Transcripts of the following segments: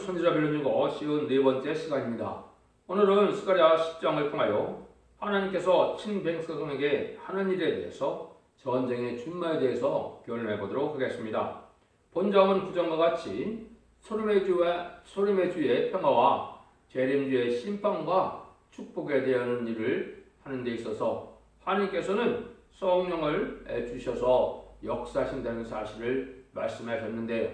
천지자 빌려주고 쉬운 네 번째 시간입니다. 오늘은 스가랴 10장을 통하여 하나님께서 친백성에게 하는 일에 대해서 전쟁의 준마에 대해서 교훈해 보도록 하겠습니다. 본장은 구전과 같이 소림의 주의 평화와 재림주의 심판과 축복에 대한 일을 하는 데 있어서 하나님께서는 성령을 주셔서 역사하신다는 사실을 말씀하셨는데요.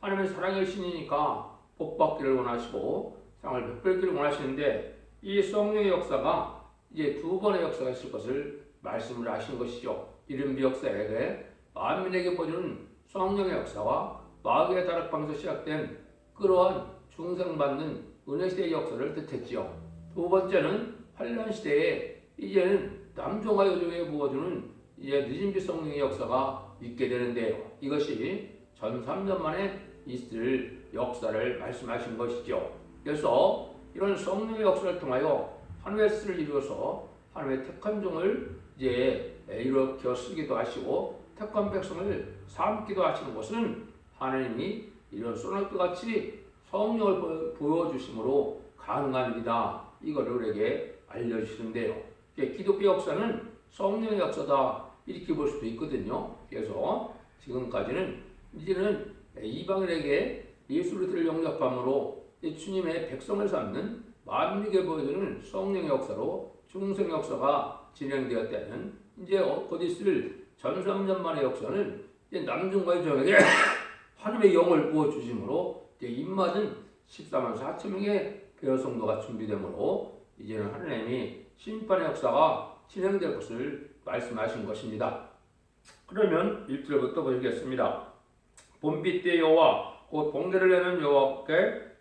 하나님은 사랑의 신이니까 복받기를 원하시고 사랑을 베풀기를 원하시는데 이 성령의 역사가 이제 두 번의 역사가 있을 것을 말씀을 하신 것이죠. 이른비 역사에게 만민에게 보여주는 성령의 역사와 마귀의 다락방에서 시작된 그러한 중생받는 은혜시대의 역사를 뜻했지요. 두 번째는 환란 시대에 이제는 남종과 여종에게 부어주는 이제 늦은비 성령의 역사가 있게 되는데요. 이것이 전 3년 만에 있을 역사를 말씀하신 것이죠. 그래서 이런 성령의 역사를 통하여 하나님의 뜻을 이루어서 하나님의 택한 종을 이제 일으켜 쓰기도 하시고 택한 백성을 삼기도 하시는 것은 하나님이 이런 소나기 같이 성령을 보여주심으로 가능한 일이다. 이거를 우리에게 알려주시는데요. 기독교 역사는 성령의 역사다 이렇게 볼 수도 있거든요. 그래서 지금까지는 이제는 이방인에게 예수를 영접함으로 주님의 백성을 삼는 만민에게 보여주는 성령의 역사로 중생 역사가 진행되었다는 이제 곧 있을 전 3년 만의 역사는 이제 남중과 여종에게 하나님의 영을 부어주심으로 이제 입맞은 14만 4천 명의 배어성도가 준비되므로 이제는 하나님이 심판의 역사가 진행될 것을 말씀하신 것입니다. 그러면 1절부터 보시겠습니다. 봄비 때 여호와 곧 번개를 내는 여호와께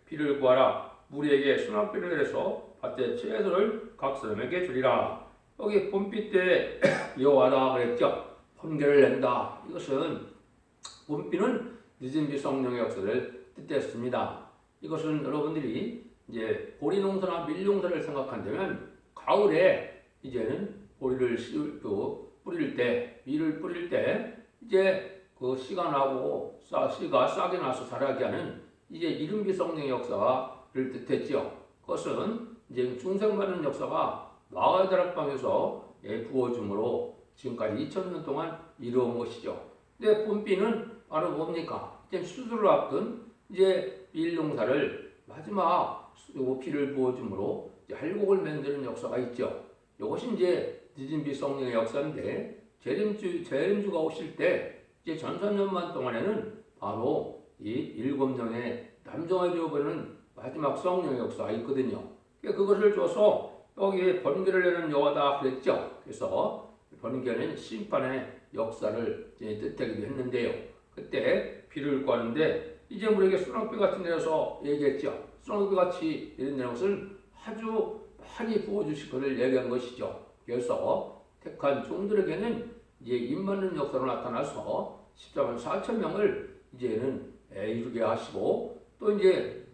비를 구하라. 무리에게 수납비를 내려서 밭에 채소를 각 사람에게 주리라. 여기 봄비 때 여호와다 그랬죠. 번개를 낸다. 이것은 봄비는 늦은비 성령의 역사를 뜻했습니다. 이것은 여러분들이 이제 보리농사나 밀농사를 생각한다면 가을에 이제는 보리를 뿌릴 때, 밀을 뿌릴 때 이제 그 씨가 나고 씨가 싹이 나서 자라게 하는 이제 이른비 성령의 역사를 뜻했죠. 그것은 이제 중생받는 역사가 마가의 다락방에서 부어줌으로 지금까지 2000년 동안 이루어온 것이죠. 근데 봄비는 바로 뭡니까? 이제 수술을 앞둔 이제 밀농사를 마지막 비를 부어줌으로 할곡을 만드는 역사가 있죠. 이것이 이제 늦은비 성령의 역사인데 재림주가 오실 때 이제 전 3년만 동안에는 바로 이 7명의 남종을 주어보는 마지막 성령의 역사가 있거든요. 그것을 줘서 여기에 번개를 내는 여호와다 그랬죠. 그래서 번개는 심판의 역사를 뜻하기도 했는데요. 그때 비를 구하는데 이제 우리에게 수렁비 같이 내려서 얘기했죠. 수렁비 같이 내리는 것은 아주 많이 부어주실 것을 얘기한 것이죠. 그래서 택한 종들에게는 이제 입맞는 역사로 나타나서 14만 4천 명을 이제는 이루게 하시고 또 이제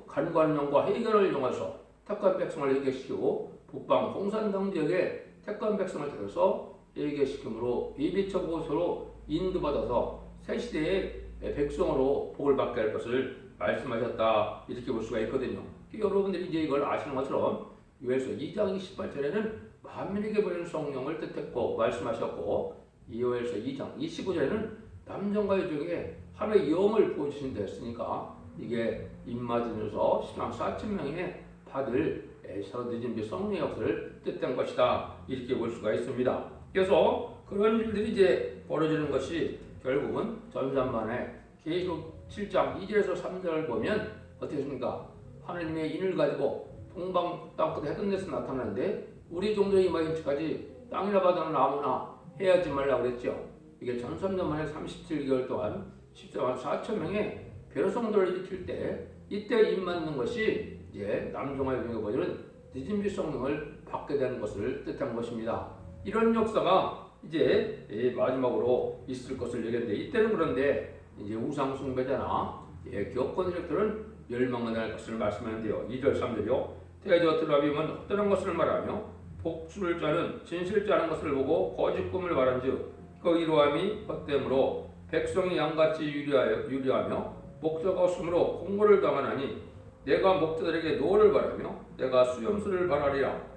간관령과 해결을 이용해서 택한 백성을 회개시키고 북방 홍산당 지역에 택한 백성을 데려서 회개시킴으로 비비처 보고서로 인도받아서 새 시대의 백성으로 복을 받게 할 것을 말씀하셨다 이렇게 볼 수가 있거든요. 여러분들이 이제 이걸 아시는 것처럼 요엘서 2장 28절에는 만민에게 보이는 성령을 뜻했고 말씀하셨고 요엘서 2장 29절에는 남종과 여종에게 하나님의 영을 부어주신다 했으니까 이게 입맞으면서 10만 4천 명의 받을 늦은비 성령의 역사를 뜻한 것이다 이렇게 볼 수가 있습니다. 그래서 그런 일들이 이제 벌어지는 것이 결국은 전산만에 계시록 7장 2절에서 3절을 보면 어떻게 했습니까? 하나님의 인을 가지고 동방 땅끝 해변에서 나타나는데 우리 종들의 이마인치까지 땅이나 바다나 아무나 해하지 말라고 그랬죠. 이게 전 3년 만에 37개월 동안 14만 4천 명의 배로성도를 일으킬 때 이때 입맞는 것이 이제 남종과 여종에게 보여주는 늦은비 성령을 받게 되는 것을 뜻한 것입니다. 이런 역사가 이제 마지막으로 있을 것을 얘기했는데 이때는 그런데 이제 우상 숭배자나 기업권 세력들은 멸망할 것을 말씀하는데요. 2절 3절이요. 대저 드라빔은 어떠한 것을 말하며 복수를 짜는 진실 짜는 것을 보고 거짓 꿈을 말한즉 그 이러함이 헛됨으로 백성이 양같이 유리하며 목자가 없으므로 공고를 당하나니 내가 목자들에게 노를 바라며 내가 수염수를 벌하리라.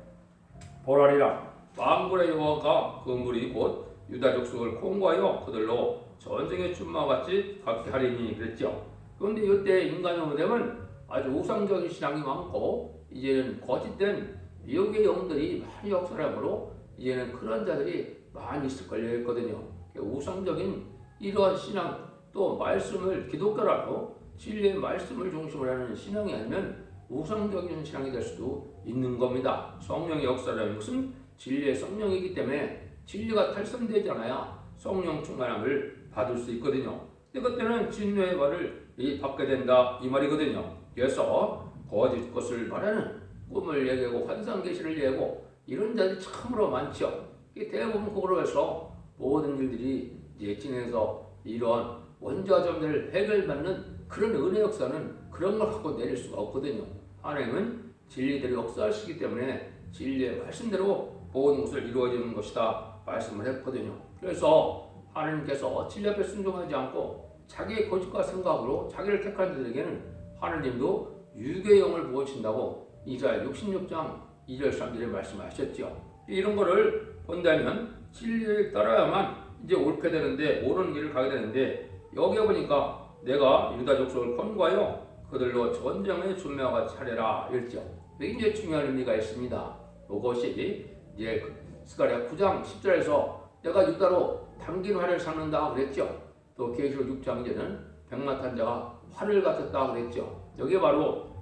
만군의 여호와가 그 물이 곧 유다 족속을 공고하여 그들로 전쟁의 준마와 같이 갖게 하리니 그랬죠. 그런데 이때 인간의 모델은 아주 우상적인 신앙이 많고 이제는 거짓된 미혹의 영들이 많이 역사하므로 이제는 그런 자들이 많이 있을 걸려 있거든요. 우상적인 이러한 신앙 또 말씀을 기독교라도 진리의 말씀을 중심으로 하는 신앙이 아니면 우상적인 신앙이 될 수도 있는 겁니다. 성령의 역사라는 것은 진리의 성령이기 때문에 진리가 탈선되잖아야 성령 충만함을 받을 수 있거든요. 근데 그때는 진노의 발을 받게 된다 이 말이거든요. 그래서 거짓 것을 말하는 꿈을 얘기하고 환상 계시를 얘기하고 이런 자들이 참으로 많죠. 대부분 그거로 해서 모든 일들이 이제 진행해서 이런 원자점들 해결받는 그런 은혜 역사는 그런 걸 갖고 내릴 수가 없거든요. 하나님은 진리대로 역사하시기 때문에 진리의 말씀대로 모든 것을 이루어지는 것이다 말씀을 했거든요. 그래서 하나님께서 진리 앞에 순종하지 않고 자기의 거짓과 생각으로 자기를 택한 자들에게는 하나님도 유괴의 영을 부어친다고 이사야 66장 2절 3절에 말씀하셨죠. 이런 거를 본다면 진리에 따라야만 이제 옳게 되는데 옳은 길을 가게 되는데 여기에 보니까 내가 유다 족속을 권고하여 그들로 전쟁의 준매와 차례라 이랬죠. 여기 이제 중요한 의미가 있습니다. 이것이 이제 스가랴 9장 10절에서 내가 유다로 당긴 활을 삼는다 그랬죠. 또 계시록 6장 이제는 백마탄 자가 활을 갖췄다 그랬죠. 여기 바로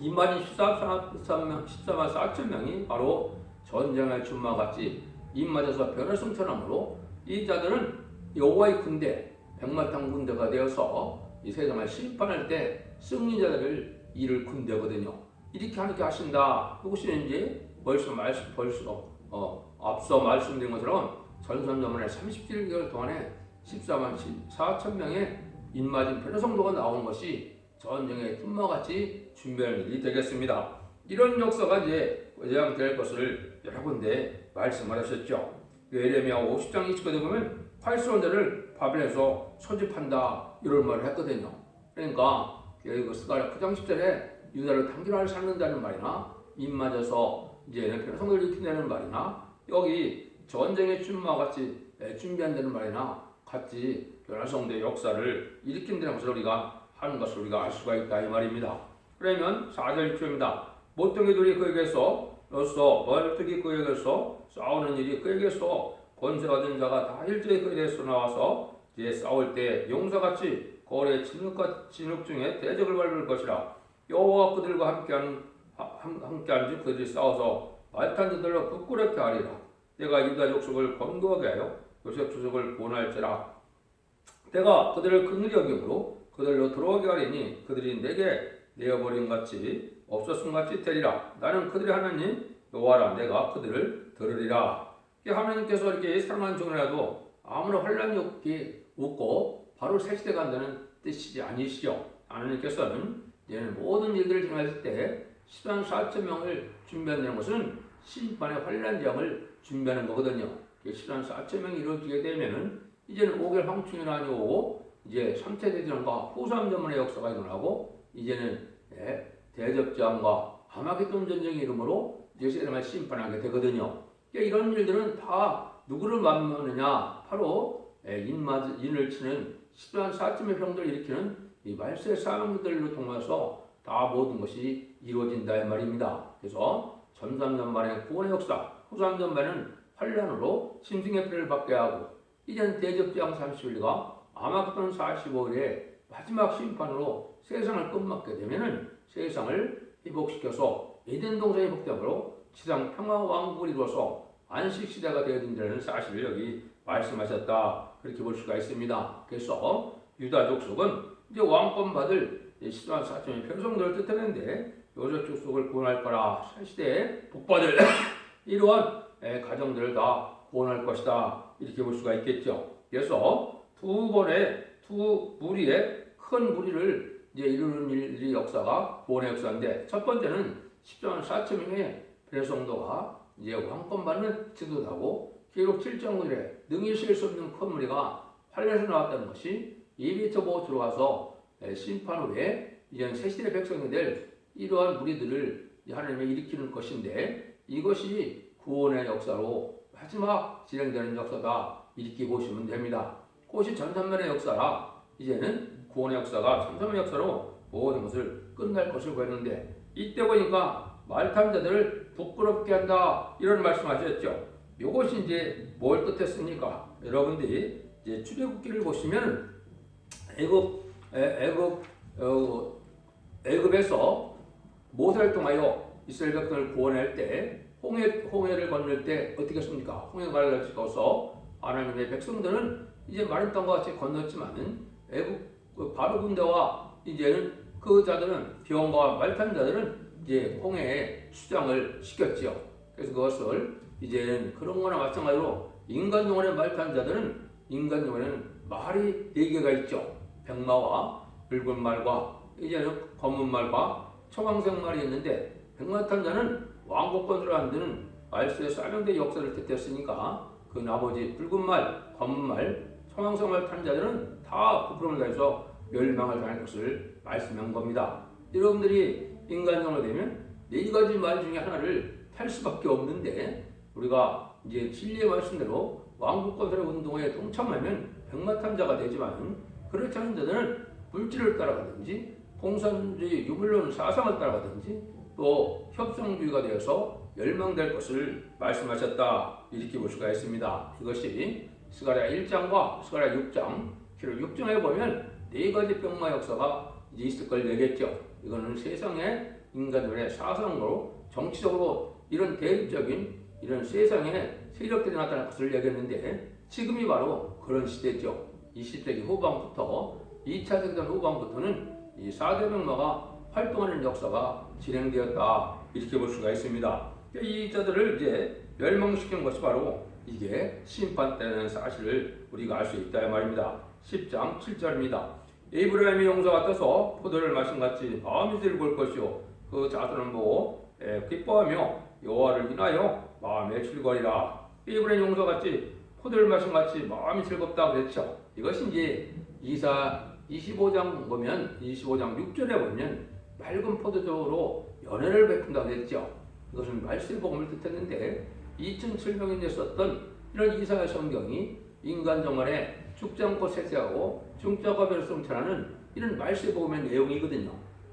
2만 14만 4천 명이 바로 전쟁의 준마 같이 입맞아서 변을 승천함으로 이 자들은 여호와의 군대 백마탄 군대가 되어서 이 세상을 심판할 때 승리자들을 이룰 군대거든요. 이렇게 하니까 하신다. 그것이 이제 벌써 앞서 말씀드린 것처럼 전선전문의 37개월 동안에 14만 4천 명의 입맞은 변호성도가 나온 것이 전쟁의 틈마같이 준비할 일이 되겠습니다. 이런 역사가 이제 예상될 것을 여러 군데 말씀을 하셨죠. 예레미야 50장 29절에 보면 활수원들을 바벨에서 소집한다 이런 말을 했거든요. 그러니까 그 스가랴 9장 10절에 유다를 단기화를 삼는다는 말이나 입맞아서 이제는 변성을 일으킨다는 말이나 여기 전쟁의 준마와 같이 준비한다는 말이나 같이 변화성대 역사를 일으킨다는 것을 우리가 하는 것을 우리가 알 수가 있다 이 말입니다. 그러면 4절 6절입니다. 모퉁이들이 그에게서 로서 멀뚱이 그에게서 싸우는 일이 그에게서 권세 받은 자가 다 일제히 그에게서 나와서 이제 싸울 때 용사같이 거래 진흙 중에 대적을 밟을 것이라. 여호와 그들과 함께한즉 그들이 싸워서 말탄 자들로 부끄럽게 하리라. 내가 유다 족속을 권고하게 하여 요셉 족속을 구원할지라. 내가 그들을 긍휼히 여김으로 그들로 들어오게 하리니 그들이 내게 내어버린 같이 없었음 같이 되리라. 나는 그들의 하나님 여호와라. 내가 그들을 들으리라. 하나님께서 이렇게 사랑하는 종이라도 아무나 환란이 없게 웃고 바로 새시대 간다는 뜻이지 아니시죠. 하나님께서는 이제는 모든 일들을 진행하실 때 10만 4천 명을 준비한다는 것은 심판의 환란장을 준비하는 거거든요. 10만 4천 명이 이루어지게 되면은 이제는 5개월 황충이 오고 이제 3차 대전과 후삼전문의 역사가 일어나고 이제는 대접장과 아마겟돈 전쟁의 이름으로 이제 세상을 심판하게 되거든요. 이런 일들은 다 누구를 만나느냐? 바로 인을 치는 10만 4천의 병들을 일으키는 이 말세 사명들로 통해서 다 모든 것이 이루어진다 이 말입니다. 그래서 전삼전반의 구원의 역사, 후삼전반은 환란으로 심승의 피를 받게 하고 이제는 대접장 30일과 아마겟돈 45일에 마지막 심판으로 세상을 끝맞게 되면은 세상을 회복시켜서 에덴 동산의 복됨으로 지상 평화 왕국을 이루어서 안식 시대가 되어진다는 사실을 여기 말씀하셨다 그렇게 볼 수가 있습니다. 그래서 유다 족속은 이제 왕권 받을 10만 4천의 편성들을 뜻하는데 요셉 족속을 구원할 거라 시대에 복받을 이러한 가정들을 다 구원할 것이다 이렇게 볼 수가 있겠죠. 그래서 두 무리의 큰 무리를 이제 이루는 일이 역사가 구원의 역사인데 첫 번째는 10만 4천 명의 배성도가 이제 왕권 받는 지도자고 기록 7.9절에 능히 실 수 없는 큰 무리가 환란에서 나왔다는 것이 예비터 보고 들어가서 심판 후에 이제는 새 시대 백성이 될 이러한 무리들을 하나님이 일으키는 것인데 이것이 구원의 역사로 마지막 진행되는 역사다 이렇게 보시면 됩니다. 그것이 전산면의 역사라 이제는 구원의 역사가 전산면의 역사로 모든 것을 끝날 것을 보였는데 이때 보니까 말탄 자들을 부끄럽게 한다 이런 말씀하셨죠. 이것이 이제 뭘 뜻했습니까? 여러분들이 이제 출애굽기를 보시면 애굽에서 모세를 통하여 이스라엘 백성을 구원할 때 홍해를 건널 때 어떻게 했습니까? 홍해를 지어서 하나님의 백성들은 이제 마른 땅과 같이 건넜지만은 애굽 바로 군대와 이제는 그 자들은 병과 말탄 자들은 이제 홍해에 수장을 시켰지요. 그래서 그것을 이제는 그런 거나 마찬가지로 인간 영혼의 말탄 자들은 인간 영혼에는 말이 4개가 있죠. 백마와 붉은 말과 이제는 검은 말과 청황색 말이 있는데 백마탄 자는 왕국권을 만드는 말세의 사명대 역사를 뜻했으니까 그 나머지 붉은 말, 검은 말, 청황색 말 탄 자들은 다 부끄러움을 다해서 멸망을 당할 것을 말씀한 겁니다. 여러분들이 인간형으로 되면 4가지 말 중에 하나를 탈 수밖에 없는데 우리가 이제 진리의 말씀대로 왕국권의 운동에 동참하면 백마탄자가 되지만 그렇지 않은 자들은 물질을 따라가든지 공산주의 유물론 사상을 따라가든지 또 협상주의가 되어서 멸망될 것을 말씀하셨다 이렇게 볼 수가 있습니다. 이것이 스가랴 1장과 스가랴 6장 기록 6장에 보면 4가지 병마 역사가 이제 있을 걸 내겠죠. 이거는 세상의 인간들의 사상으로 정치적으로 이런 대립적인 이런 세상의 세력들이 나타날 것을 얘기했는데 지금이 바로 그런 시대죠. 20세기 후반부터 2차 세계대전 후반부터는 이 4대 병마가 활동하는 역사가 진행되었다 이렇게 볼 수가 있습니다. 이 자들을 이제 멸망시키는 것이 바로 이게 심판 때라는 사실을 우리가 알 수 있다 이 말입니다. 10장 7절입니다. 에브라임이 용사가 떠서 포도를 마신 같이 마음이 즐거울 것이요 그 자손을 보고 기뻐하며 여호와를 인하여 마음에 즐거리라. 에브라임 용사같이 포도를 마신 같이 마음이 즐겁다고 그랬죠. 이것이 이제 이사 25장 보면 25장 6절에 보면 맑은 포도주로 연회를 베푼다고 했죠. 이것은 말씀의 복음을 뜻했는데 2,700년에 썼던 이런 이사야 성경이 인간 정원에 죽지 않고 세세하고 중자가별을 성찰하는 이런 말씀의 복음의 내용이거든요.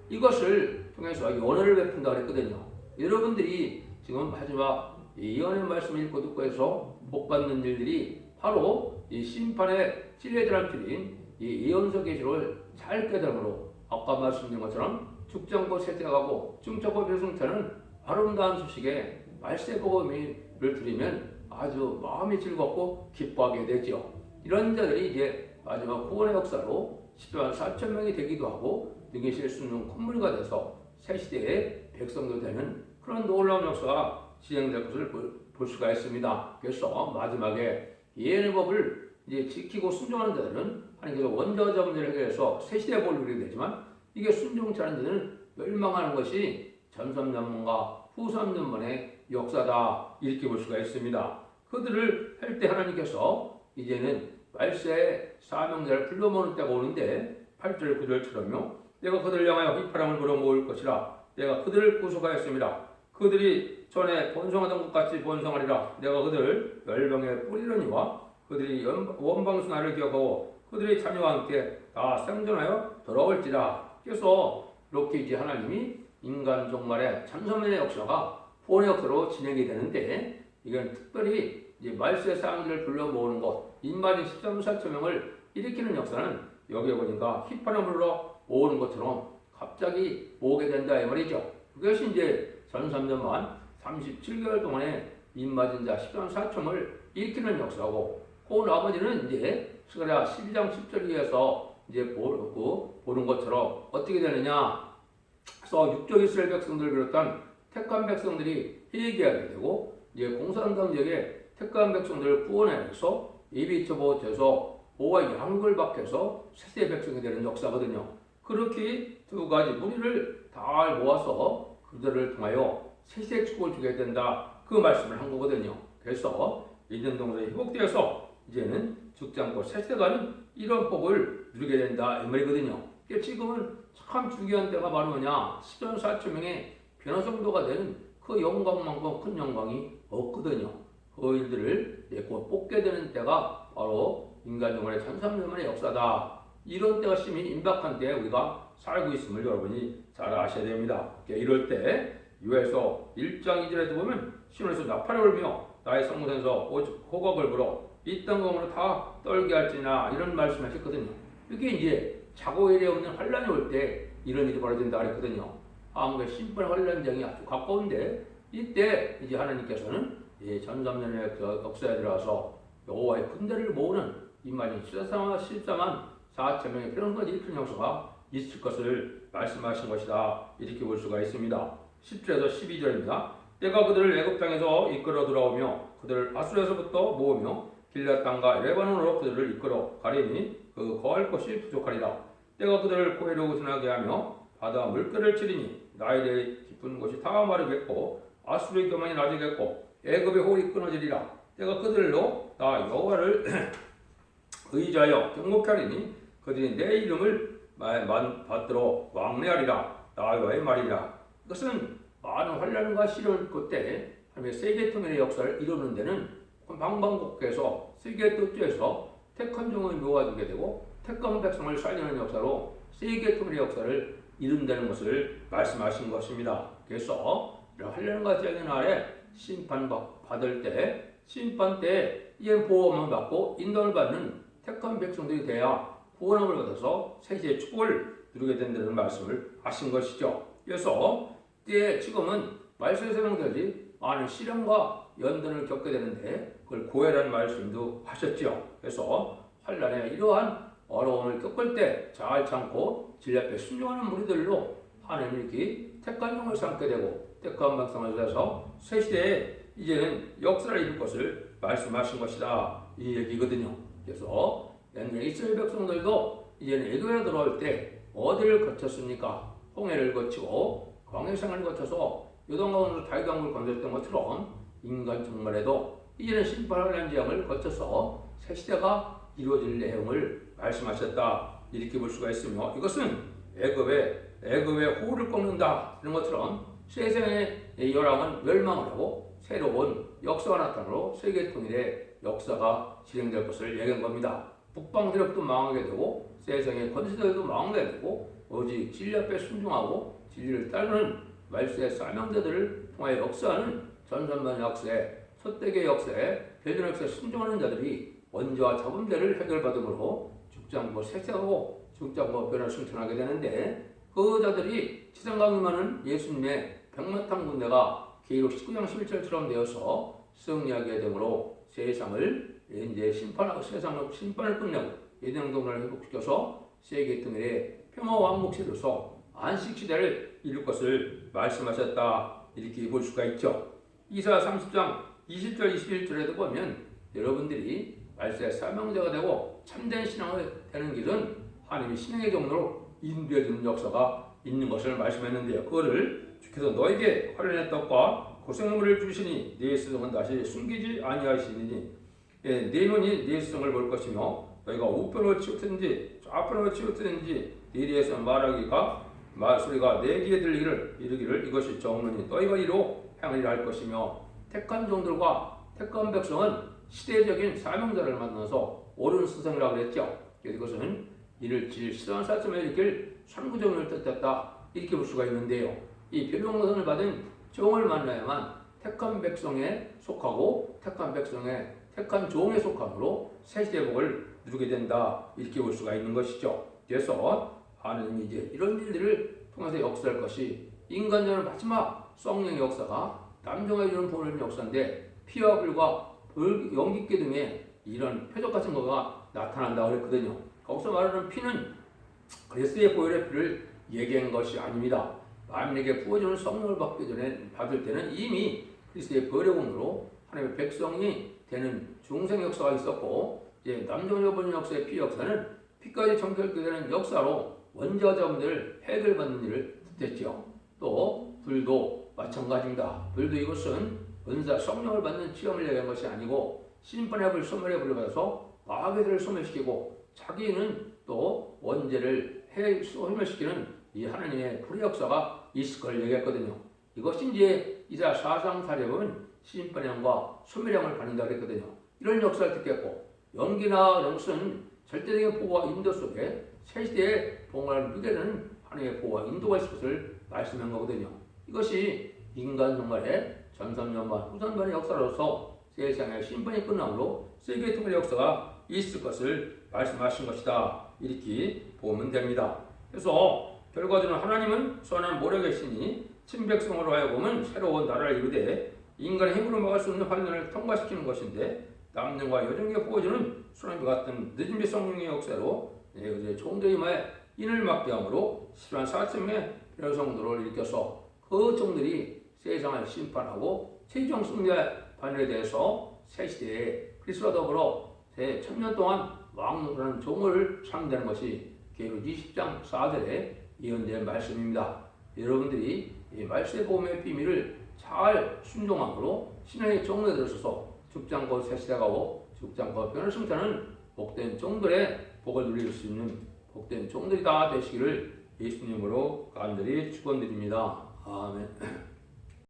이것을 통해서 연회를 베푼다고 했거든요. 여러분들이 지금 마지막 이 예언의 말씀을 읽고 듣고 해서 복받는 일들이 바로 이 심판의 찔레들한 필인 이 예언서 계시를 잘 깨달음으로 아까 말씀드린 것처럼 죽지 않고 세태하고 중적고 성찰은 아름다운 소식에 말세 복음을 들으면 아주 마음이 즐겁고 기뻐하게 되죠. 이런 자들이 이제 마지막 구원의 역사로 10만 4천 명이 되기도 하고 등에 실 수 있는 콧물가 돼서 새 시대의 백성도 되는 그런 놀라운 역사가 진행될 것을 볼 수가 있습니다. 그래서 마지막에 예언의 법을 이제 지키고 순종하는 자들은 하나님께서 원자자 문제를 해결해서 새 시대의 복을 누리게 되지만 이게 순종치 않은 자들은 멸망하는 것이 전 3년만과 후 3년만의 역사다 이렇게 볼 수가 있습니다. 그들을 할 때 하나님께서 이제는 말세의 사명자를 불러 모을 때가 오는데 8절 9절처럼요. 내가 그들을 향하여 휘파람을 불어 모을 것이라. 내가 그들을 구속하였습니다. 그들이 전에 번성하던 것 같이 번성하리라. 내가 그들을 멸망에 뿌리려니와 그들이 원방수 나를 기억하고 그들의 자녀와 함께 다 생존하여 돌아올지라. 그래서 이렇게 이제 하나님이 인간 종말의 천선만의 역사가 구원의 역사로 진행이 되는데 이건 특별히 이제 말세 사람들을 불러 모으는 것, 인마진 13,4천 명을 일으키는 역사는 여기에 보니까 휘파람 불러 모으는 것처럼 갑자기 모으게 된다 이 말이죠. 그것이 이제 전 3년만 37개월 동안에 인마진 자 13,4천을 일으키는 역사고 그 나머지는 이제 스가랴 12장 10절에서 이제 보는 것처럼 어떻게 되느냐. 그래서 육적 이스라엘 백성들을 비롯한 택한 백성들이 회개하게 되고 이제 공산당 지역에 택한 백성들을 구원해서 예비처보 돼서 보호와 양육을 받게 해서 세세 백성이 되는 역사거든요. 그렇게 2가지 무리를 다 모아서 그들을 통하여 세세 축복을 주게 된다. 그 말씀을 한 거거든요. 그래서 인전동서에 회복되어서 이제는 죽지 않고 세세가는 이런 복을 누리게 된다 이 말이거든요. 지금은 참 중요한 때가 바로 뭐냐? 시전사초명의 변화정도가 되는 그 영광만큼 큰 영광이 없거든요. 그 일들을 곧 뽑게 되는 때가 바로 인간 영혼의 1300만의 역사다. 이런 때가 심히 임박한 때에 우리가 살고 있음을 여러분이 잘 아셔야 됩니다. 이럴 때 요에서 1장 2절에도 보면 신원에서 나팔을 울며 나의 성문에서 호각을 불어 이 땅 공으로 다 떨게 할지나 이런 말씀하셨거든요. 이게 이제 자고 일에 없는 환란이 올 때 이런 일이 벌어진다 그랬거든요. 한국의 심판 환란장이 아주 가까운데 이때 이제 하나님께서는 전삼년의 그 역사에 들어가서 여호와의 군대를 모으는 이만희 14만 4천명의 필요성까지 일편 형사가 있을 것을 말씀하신 것이다. 이렇게 볼 수가 있습니다. 10절에서 12절입니다. 때가 그들을 애굽 땅에서 이끌어 들어오며 그들을 아수르에서부터 모으며 길앗 땅과 레바논으로 그들을 이끌어 가리니 그 거할 것이 부족하리라. 때가 그들을 고해로 우선하게 하며 바다 물결을 치리니 나일의 깊은 곳이 다 마르겠고 아수르의 교만이 낮아지겠고 애굽의 호흡이 끊어지리라. 때가 그들로 나 여호와를 의지하여 경목하리니 그들이 내 이름을 받들어 왕래하리라. 나 여호와의 말이라. 이것은 많은 환란과 시련 그때 하나님의 세계통일의 역사를 이루는 데는 방방곡곡에서 세계 뜻에서 택한 종을 모아주게 되고 택한 백성을 살리는 역사로 세계통일의 역사를 이룬다는 것을 말씀하신 것입니다. 그래서 이런 환란과 재앙의 날에 심판받을 때 심판 때 이런 보호함을 받고 인도를 받는 택한 백성들이 돼야 구원함을 받아서 세계의 축복을 누리게 된다는 말씀을 하신 것이죠. 그래서 지금은 말씀의 세명들이 많은 시련과 연단을 겪게 되는데 그걸 고해라는 말씀도 하셨죠. 그래서 환란에 이러한 어려움을 겪을 때 잘 참고 진리 앞에 순종하는 무리들로 하나님이 이렇게 택한 종을 삼게 되고 택한 백성을 위해서 새 시대에 이제는 역사를 이룰 것을 말씀하신 것이다. 이 얘기거든요. 그래서 옛날 이스라엘 백성들도 이제는 애굽에 들어올 때 어디를 거쳤습니까? 홍해를 거치고 광해생을 거쳐서 요단강으로 다윗강을 건졌던 것처럼 인간 정말에도 이제는 심판하는 재앙을 거쳐서 새 시대가 이루어질 내용을 말씀하셨다. 이렇게 볼 수가 있으며 이것은 애굽의 호를 꺾는다 이런 것처럼 세상의 열왕은 멸망을 하고 새로운 역사가 나타나로 세계 통일의 역사가 진행될 것을 얘기한 겁니다. 북방 세력도 망하게 되고 세상의 권세들도 망하게 되고 오직 진리 앞에 순종하고 진리를 따르는 말세의 사명자들을 통하여 역사하는 전선만 역사에 첫대계 역사에 대전 역사에 순종하는 자들이 원죄와 자범죄를 해결받음으로 죽장고 세세하고 죽장고 변화를 승천하게 되는데 그 자들이 지상강림하는 예수님의 백마탄 군대가 계시록 19장 11절처럼 되어서 승리하게 되므로 세상을 이제 심판하고 세상을 심판을 끝내고 예정동을 회복시켜서 세계 통일의 평화와 왕복시로서 안식시대를 이룰 것을 말씀하셨다. 이렇게 볼 수가 있죠. 이사야 30장 20절 21절에도 보면 여러분들이 말세의 사명자가 되고 참된 신앙을 되는 길은 하나님의 신앙의 경로로 인도해 주는 역사가 있는 것을 말씀했는데요. 그거를 주께서 너에게 환난의 떡과 고생물을 주시니 네 스승은 다시 숨기지 아니하시니 내 눈이 네 스승을 볼 것이며 너희가 우편으로 치우든지 좌편으로 치우든지 네 뒤에서 말소리가 내 귀에 이르기를 이것이 정론이 너희가 이로 행하리라 할 것이며 택한 종들과 택한 백성은 시대적인 사명자를 만나서 옳은 스승이라고 그랬죠. 이것은 이를 질시한 사람을 일으킬 선구종을 뜻했다. 이렇게 볼 수가 있는데요. 이 별용노선을 받은 종을 만나야만 택한 백성에 속하고 택한 종에 속함으로 새시대 복을 누리게 된다. 이렇게 볼 수가 있는 것이죠. 그래서 하나님이 이제 이런 일들을 통해서 역사할 것이 인간적인 마지막 성령의 역사가 남정해 주는 보혈의 역사인데 피와 불과 연기 기둥에 이런 표적 같은 거가 나타난다고 그랬거든요. 거기서 말하는 피는 그리스도의 보혈의 피를 얘기한 것이 아닙니다. 만민에게 부어주는 성령을 받을 때는 이미 그리스도의 보혈의 공으로 하나님의 백성이 되는 중생 역사가 있었고 이제 남정해 보는 역사의 피 역사는 피까지 정결되게 되는 역사로 원죄와 자범죄를 해결받는 일을 뜻했죠. 또 불도 마찬가지입니다. 불도 이것은 은사 성령을 받는 체험을 얘기한 것이 아니고 심판의 불, 소멸의 불을 받아서 마귀들을 소멸시키고 자기는 또 원죄를 소멸시키는 이 하나님의 불의 역사가 있을 걸 얘기했거든요. 이것이 이제 이사 사상사력은 심판형과 소멸형을 받는다 그랬거든요. 이런 역사를 듣겠고 연기나 영수는 절대적인 보호와 인도 속에 새 시대의 봉헌을 누리는 하나님의 보호와 인도가 있을 것을 말씀한 거거든요. 이것이 인간 종말의 전선전반 후선반의 역사로서 세상의 심판이 끝남으로 세계 통일의 역사가 있을 것을 말씀하신 것이다. 이렇게 보면 됩니다. 그래서 결과적으로 하나님은 선한 모략의 신이 친백성으로 하여금은 새로운 나라를 이루되 인간의 힘으로 막을 수 없는 환란을 통과시키는 것인데 남녀와 여정에게 보여주는 수남과 같은 늦은 성령의 역사로 종들의 힘에 인을 막게 함으로 14,000명의 변성도를 일으켜서 그 종들이 세상을 심판하고 최종 승리의 반열에 대해서 새 시대에 그리스도와 더불어 새 1000년 동안 왕노라는 종을 상대하는 것이 계시록 20장 4절에 예언된 말씀입니다. 여러분들이 이 말씀의 복음의 비밀을 잘 순종함으로 신의 종에 들어서서 죽지 않고 새 시대가 오고 죽지 않고 변을 승천하는 복된 종들의 복을 누릴 수 있는 복된 종들이 다 되시기를 예수님으로 간절히 축원드립니다. 아멘.